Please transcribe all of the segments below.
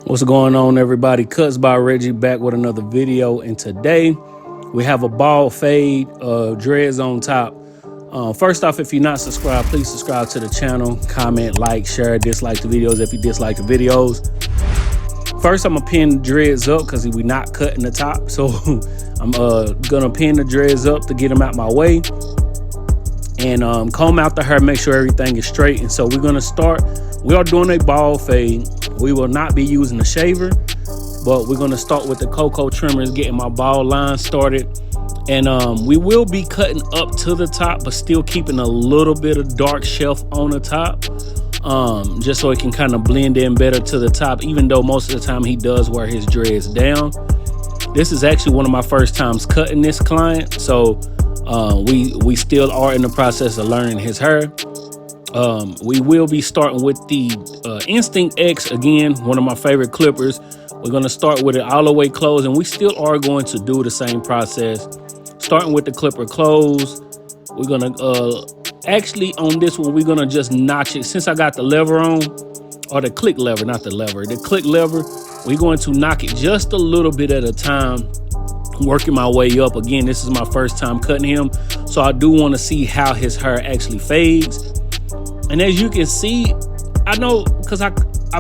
What's going on, everybody? Cuts by Reggie back with another video, and today we have a bald fade, dreads on top. First off, if you're not subscribed, please subscribe to the channel, comment, like, share, dislike the videos if you dislike the videos. First, I'm gonna pin the dreads up because we're not cutting the top, so I'm gonna pin the dreads up to get them out my way and comb out the hair, make sure everything is straight. And so we're gonna start. We are doing a bald fade. We will not be using the shaver, but we're gonna start with the cocoa trimmers, getting my bald line started. And we will be cutting up to the top, but still keeping a little bit of dark shelf on the top, just so it can kind of blend in better to the top, even though most of the time he does wear his dreads down. This is actually one of my first times cutting this client, so we still are in the process of learning his hair. We will be starting with the Instinct X, again, one of my favorite clippers. We're going to start with it all the way closed, and we still are going to do the same process. Starting with the clipper close, we're going to, actually on this one, we're going to just notch it. Since I got the lever on, or the click lever, not the lever, the click lever, we're going to knock it just a little bit at a time, working my way up. Again, this is my first time cutting him, so I do want to see how his hair actually fades. And as you can see, I know because I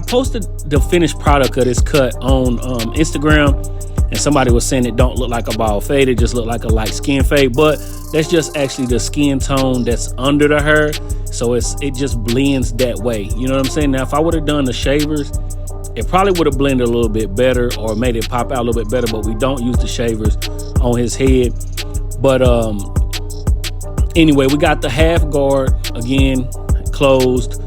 posted the finished product of this cut on Instagram, and somebody was saying it don't look like a bald fade, it just look like a light skin fade, but that's just actually the skin tone that's under the hair, so it just blends that way. You know what I'm saying? Now, if I would have done the shavers, it probably would have blended a little bit better or made it pop out a little bit better, but we don't use the shavers on his head. But anyway, we got the half guard again closed,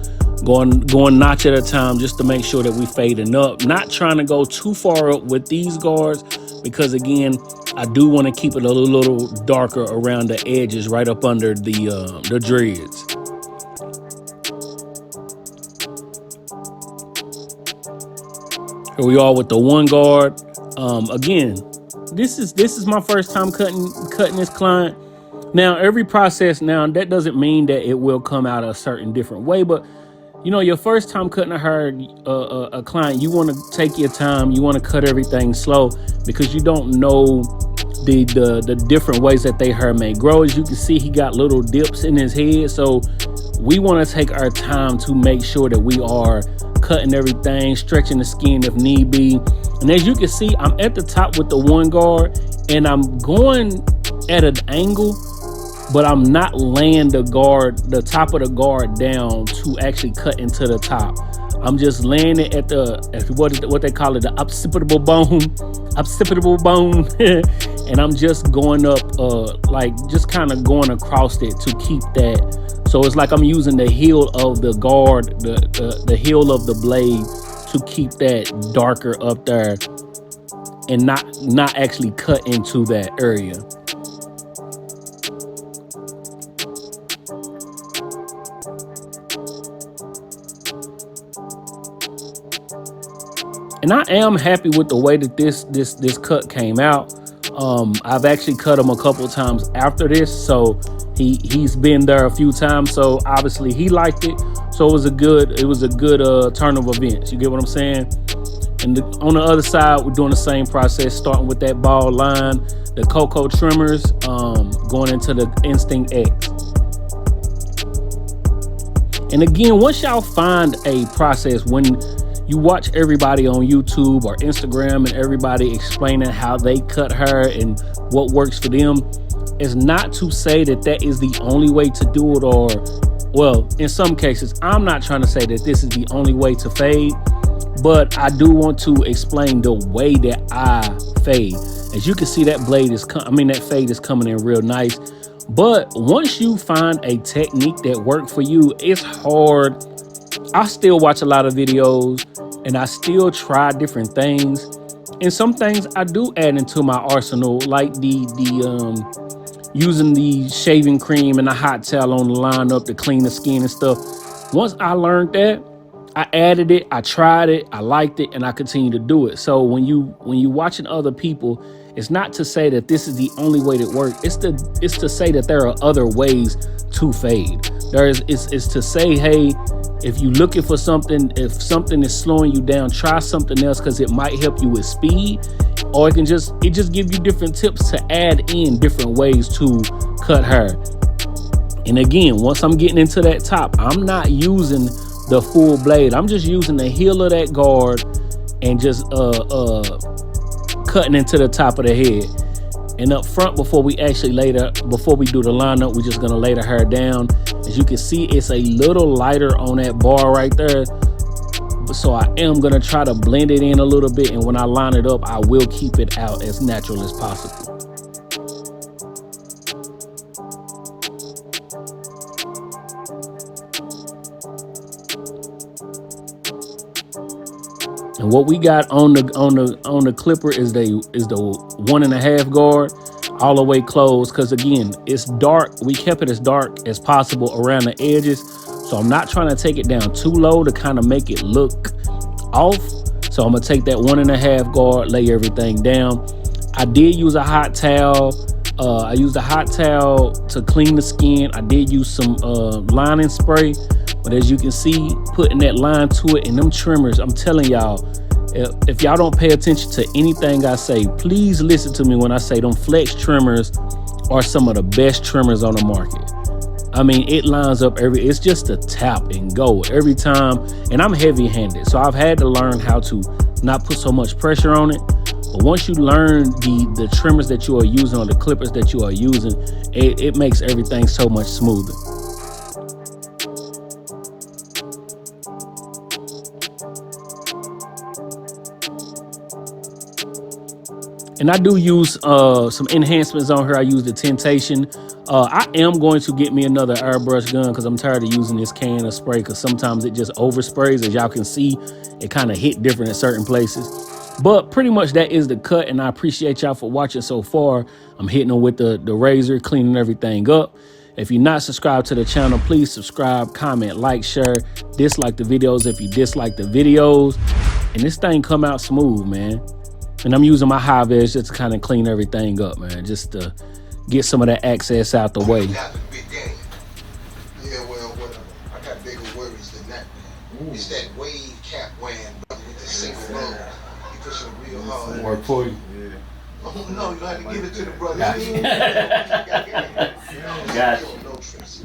going notch at a time, just to make sure that we fading up, not trying to go too far up with these guards, because again, I do want to keep it a little darker around the edges, right up under the dreads. Here we are with the one guard. Again, this is my first time cutting this client. Now, every process, now that doesn't mean that it will come out a certain different way, but you know, your first time cutting a hair, a client, you want to take your time, you want to cut everything slow, because you don't know the different ways that their hair may grow. As you can see, he got little dips in his head, so we want to take our time to make sure that we are cutting everything, stretching the skin if need be. And as you can see, I'm at the top with the one guard, and I'm going at an angle, but I'm not laying the top of the guard down to actually cut into the top. I'm just laying it at what they call it, the occipital bone, and I'm just going up, like just kind of going across it to keep that. So it's like I'm using the heel of the guard, the heel of the blade, to keep that darker up there, and not actually cut into that area. And I am happy with the way that this cut came out. I've actually cut him a couple times after this, so he's been there a few times, so obviously he liked it. So it was a good turn of events. You get what I'm saying? And on the other side, we're doing the same process, starting with that bald line, the cocoa trimmers, going into the Instinct X. And again, once y'all find a process, when you watch everybody on YouTube or Instagram and everybody explaining how they cut hair and what works for them, it's not to say that that is the only way to do it, or, well, in some cases, I'm not trying to say that this is the only way to fade, but I do want to explain the way that I fade. As you can see, that that fade is coming in real nice. But once you find a technique that works for you, it's hard. I still watch a lot of videos and I still try different things, and some things I do add into my arsenal, like using the shaving cream and a hot towel on the line up to clean the skin and stuff. Once I learned that, I added it, I tried it, I liked it, and I continue to do it. So when you watching other people, it's not to say that this is the only way that works. It's to say that there are other ways to fade. It's to say, hey, If you're looking for something, if something is slowing you down, try something else because it might help you with speed, or it just give you different tips to add in different ways to cut hair. And again, once I'm getting into that top, I'm not using the full blade. I'm just using the heel of that guard and just cutting into the top of the head. And up front, before we do the lineup, we're just gonna lay the hair down. As you can see, it's a little lighter on that bar right there. So I am gonna try to blend it in a little bit, and when I line it up, I will keep it out as natural as possible. And what we got on the clipper is the 1.5 guard, all the way closed. Because again, it's dark. We kept it as dark as possible around the edges. So I'm not trying to take it down too low to kind of make it look off. So I'm gonna take that 1.5 guard, lay everything down. I did use a hot towel. I used a hot towel to clean the skin. I did use some lining spray. But as you can see, putting that line to it, and them trimmers, I'm telling y'all, if y'all don't pay attention to anything I say, please listen to me when I say them flex trimmers are some of the best trimmers on the market. I mean, it lines up it's just a tap and go every time. And I'm heavy handed, so I've had to learn how to not put so much pressure on it. But once you learn the trimmers that you are using, or the clippers that you are using, it makes everything so much smoother. And I do use some enhancements on here. I use the Temptation. I am going to get me another airbrush gun because I'm tired of using this can of spray, because sometimes it just oversprays. As y'all can see, it kind of hit different at certain places. But pretty much that is the cut, and I appreciate y'all for watching so far. I'm hitting them with the razor, cleaning everything up. If you're not subscribed to the channel, please subscribe, comment, like, share, dislike the videos if you dislike the videos. And this thing come out smooth, man. And I'm using my high vis just to kind of clean everything up, man, just to get some of that excess out the way. Yeah, well, whatever. I got bigger worries than that, man. It's that wave cap wearing with the single roll. You push them real hard. Work for you. Yeah. Oh, no, you don't have to give it to the brother. Gotcha. Gotcha. Gotcha. No tricks.